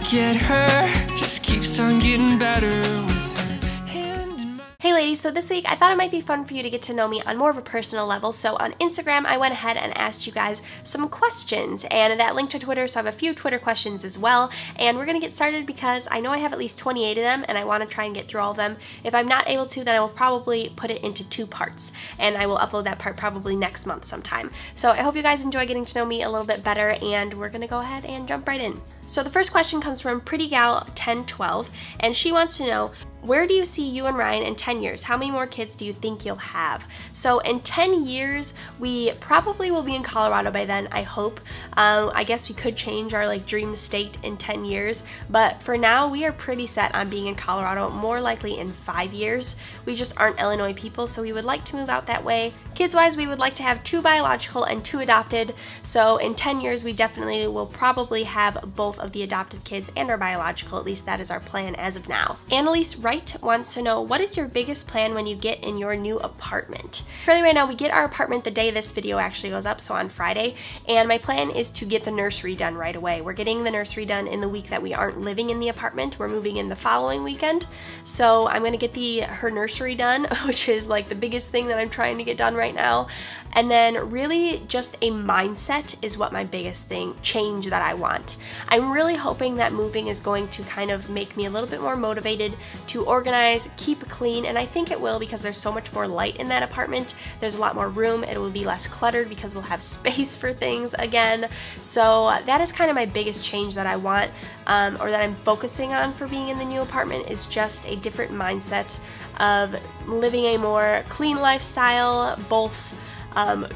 get her, just keeps on getting better with her hand in my... Hey ladies, so this week I thought it might be fun for you to get to know me on more of a personal level. So on Instagram I went ahead and asked you guys some questions, and that linked to Twitter, so I have a few Twitter questions as well. And we're gonna get started because I know I have at least 28 of them and I want to try and get through all of them. If I'm not able to, then I will probably put it into 2 parts, and I will upload that part probably next month sometime. So I hope you guys enjoy getting to know me a little bit better, and we're gonna go ahead and jump right in. So the first question comes from PrettyGal1012, and she wants to know, where do you see you and Ryan in 10 years? How many more kids do you think you'll have? So in 10 years, we probably will be in Colorado by then, I hope. I guess we could change our dream state in 10 years, but for now we are pretty set on being in Colorado, more likely in 5 years. We just aren't Illinois people, so we would like to move out that way. Kids-wise, we would like to have 2 biological and 2 adopted, so in 10 years we definitely will probably have both of the adopted kids and our biological. At least that is our plan as of now. Annalise Wright wants to know, what is your biggest plan when you get in your new apartment? Currently right now we get our apartment the day this video actually goes up, so on Friday, and my plan is to get the nursery done right away. We're getting the nursery done in the week that we aren't living in the apartment. We're moving in the following weekend, so I'm gonna get her nursery done, which is like the biggest thing that I'm trying to get done right now. And then really just a mindset is what my biggest change that I want. I'm really hoping that moving is going to kind of make me a little bit more motivated to organize, keep clean, and I think it will, because there's so much more light in that apartment. There's a lot more room. It will be less cluttered because we'll have space for things again. So that is kind of my biggest change that I want, or that I'm focusing on for being in the new apartment, is just a different mindset of living a more clean lifestyle, both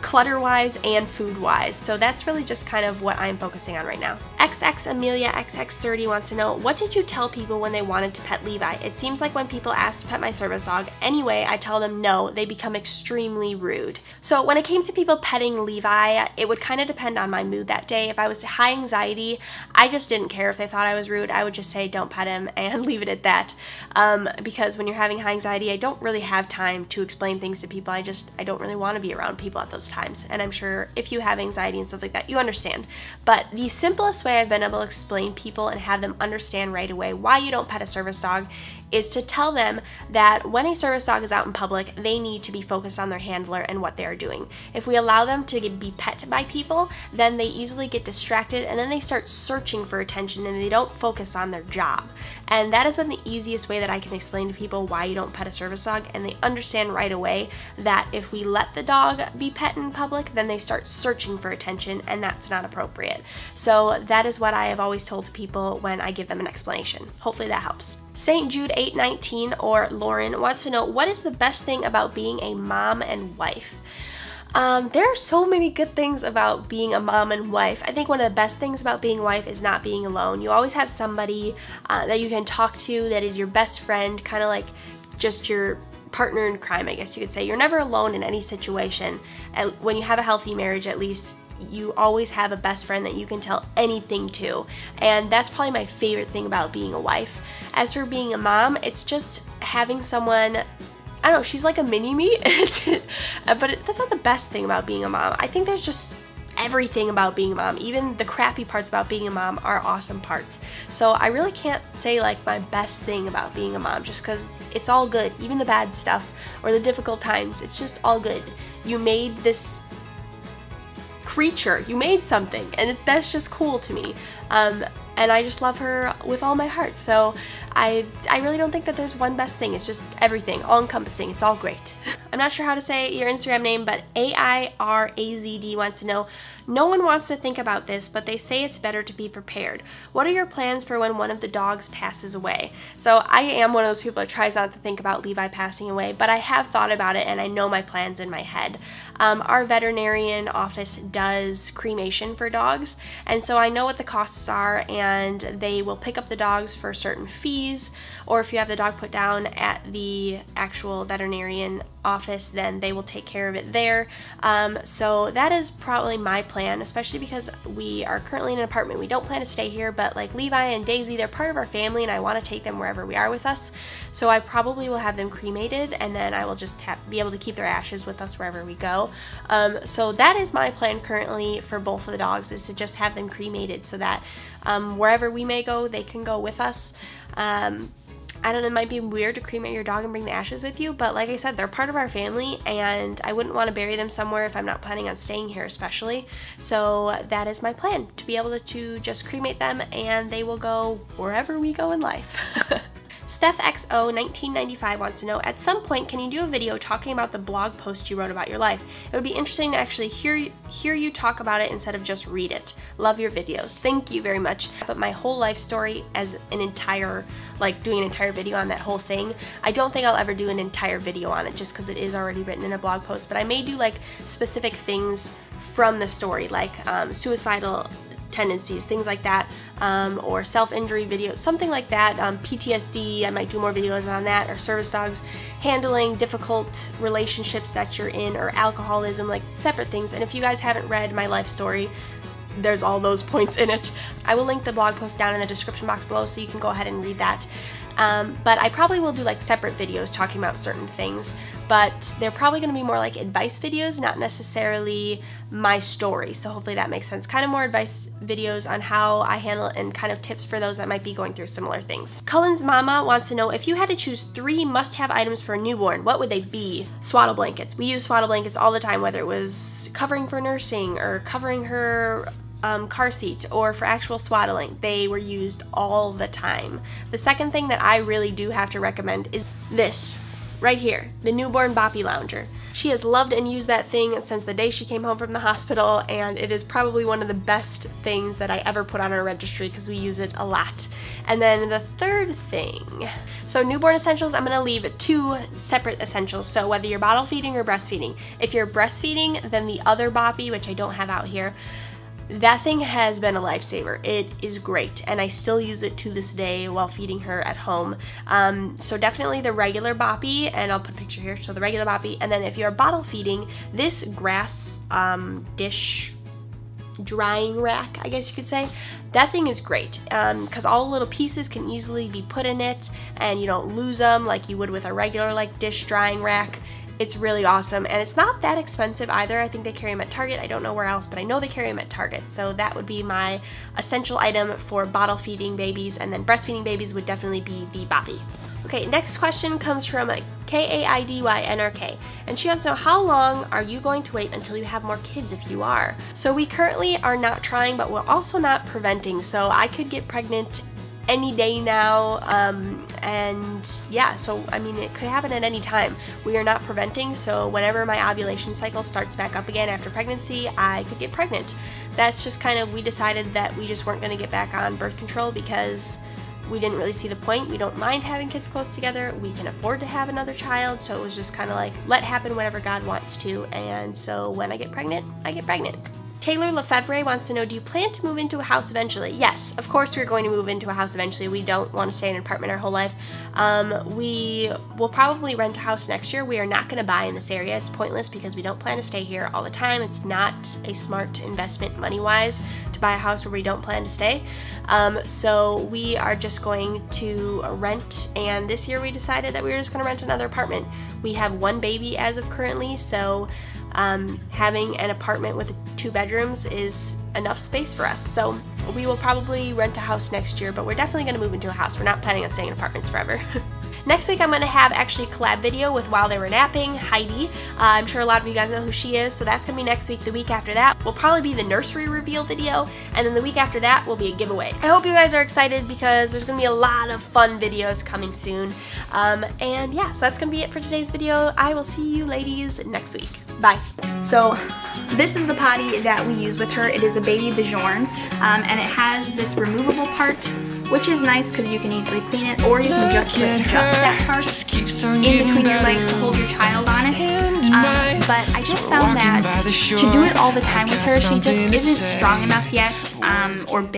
clutter-wise and food-wise. So that's really just kind of what I'm focusing on right now. XX Amelia XX30 wants to know, what did you tell people when they wanted to pet Levi? It seems like when people ask to pet my service dog anyway, I tell them no, they become extremely rude. So when it came to people petting Levi, it would kind of depend on my mood that day. If I was high anxiety, I just didn't care if they thought I was rude. I would just say don't pet him and leave it at that. Because when you're having high anxiety, I don't really have time to explain things to people. I don't really want to be around people at those times, and I'm sure if you have anxiety and stuff like that, you understand. But the simplest way I've been able to explain people and have them understand right away why you don't pet a service dog is to tell them that when a service dog is out in public, they need to be focused on their handler and what they are doing. If we allow them to be pet by people, then they easily get distracted, and then they start searching for attention and they don't focus on their job. And that has been the easiest way that I can explain to people why you don't pet a service dog, and they understand right away that if we let the dog be pet in public, then they start searching for attention, and that's not appropriate. So that is what I have always told people when I give them an explanation. Hopefully that helps. St. Jude 819, or Lauren, wants to know, what is the best thing about being a mom and wife? There are so many good things about being a mom and wife. I think one of the best things about being a wife is not being alone. You always have somebody that you can talk to that is your best friend, kind of like just your partner in crime, I guess you could say. You're never alone in any situation. When you have a healthy marriage, at least, you always have a best friend that you can tell anything to, and that's probably my favorite thing about being a wife. As for being a mom, it's just having someone, I don't know, she's like a mini-me, but that's not the best thing about being a mom. I think there's just everything about being a mom. Even the crappy parts about being a mom are awesome parts. So I really can't say like my best thing about being a mom, just because it's all good. Even the bad stuff or the difficult times, it's just all good. You made this creature, you made something, and that's just cool to me. And I just love her with all my heart. So I really don't think that there's one best thing. It's just everything, all encompassing. It's all great. I'm not sure how to say your Instagram name, but AIRAZD wants to know, no one wants to think about this, but they say it's better to be prepared. What are your plans for when one of the dogs passes away? So I am one of those people that tries not to think about Levi passing away, but I have thought about it and I know my plans in my head. Our veterinarian office does cremation for dogs, and so I know what the costs are, and they will pick up the dogs for certain fees, or if you have the dog put down at the actual veterinarian office, office, then they will take care of it there. So that is probably my plan, especially because we are currently in an apartment. We don't plan to stay here, but like Levi and Daisy, they're part of our family and I want to take them wherever we are with us. So I probably will have them cremated, and then I will just be able to keep their ashes with us wherever we go. So that is my plan currently for both of the dogs, is to just have them cremated so that wherever we may go, they can go with us. I don't know, it might be weird to cremate your dog and bring the ashes with you, but like I said, they're part of our family and I wouldn't want to bury them somewhere if I'm not planning on staying here especially. So that is my plan, to be able to just cremate them and they will go wherever we go in life. StephXO1995 wants to know, at some point can you do a video talking about the blog post you wrote about your life? It would be interesting to actually hear you talk about it instead of just read it. Love your videos. Thank you very much. But my whole life story as an entire, like doing an entire video on that whole thing, I don't think I'll ever do an entire video on it just because it is already written in a blog post, but I may do like specific things from the story, like suicidal tendencies, things like that, or self-injury videos, something like that. PTSD, I might do more videos on that, or service dogs, handling difficult relationships that you're in, or alcoholism, like separate things. And if you guys haven't read my life story, there's all those points in it. I will link the blog post down in the description box below so you can go ahead and read that. But I probably will do like separate videos talking about certain things, but they're probably going to be more like advice videos, not necessarily my story. So hopefully that makes sense. Kind of more advice videos on how I handle it and kind of tips for those that might be going through similar things. Cullen's mama wants to know, if you had to choose 3 must-have items for a newborn, what would they be? Swaddle blankets. We use swaddle blankets all the time, whether it was covering for nursing or covering her car seat or for actual swaddling. They were used all the time. The second thing that I really do have to recommend is this right here, the newborn boppy lounger. She has loved and used that thing since the day she came home from the hospital, and it is probably one of the best things that I ever put on our registry because we use it a lot. And then the third thing, so newborn essentials, I'm going to leave 2 separate essentials. So whether you're bottle feeding or breastfeeding. If you're breastfeeding, then the other boppy, which I don't have out here, that thing has been a lifesaver. It is great, and I still use it to this day while feeding her at home. So definitely the regular boppy, and I'll put a picture here, so the regular boppy. And then if you're bottle feeding, this grass dish drying rack, I guess you could say, that thing is great because all the little pieces can easily be put in it and you don't lose them like you would with a regular like dish drying rack. It's really awesome, and it's not that expensive either. I think they carry them at Target. I don't know where else, but I know they carry them at Target. So that would be my essential item for bottle feeding babies, and then breastfeeding babies would definitely be the boppy. Okay, next question comes from KAIDYNRK, and she wants to know, how long are you going to wait until you have more kids if you are? So we currently are not trying, but we're also not preventing. So I could get pregnant any day now, and yeah, so I mean it could happen at any time. We are not preventing, so whenever my ovulation cycle starts back up again after pregnancy, I could get pregnant. That's just kind of, we decided that we just weren't going to get back on birth control because we didn't really see the point. We don't mind having kids close together. We can afford to have another child, so it was just kind of like, let happen whenever God wants to, and so when I get pregnant, I get pregnant. Taylor Lefevre wants to know, do you plan to move into a house eventually? Yes, of course we're going to move into a house eventually. We don't want to stay in an apartment our whole life. We will probably rent a house next year. We are not going to buy in this area. It's pointless because we don't plan to stay here all the time. It's not a smart investment money-wise to buy a house where we don't plan to stay. So we are just going to rent, and this year we decided that we were just going to rent another apartment. We have 1 baby as of currently, so having an apartment with 2 bedrooms is enough space for us. So we will probably rent a house next year, but we're definitely going to move into a house. We're not planning on staying in apartments forever. Next week I'm going to have actually a collab video with While They Were Napping, Heidi. I'm sure a lot of you guys know who she is, so that's going to be next week. The week after that will probably be the nursery reveal video, and then the week after that will be a giveaway. I hope you guys are excited because there's going to be a lot of fun videos coming soon. And yeah, so that's going to be it for today's video. I will see you ladies next week. Bye. So this is the potty that we use with her. It is a baby Bjorn, and it has this removable part, which is nice because you can easily clean it, or you can just put just that part in between your legs to hold your child on it. But I just found that to do it all the time with her, she just isn't strong enough yet, or big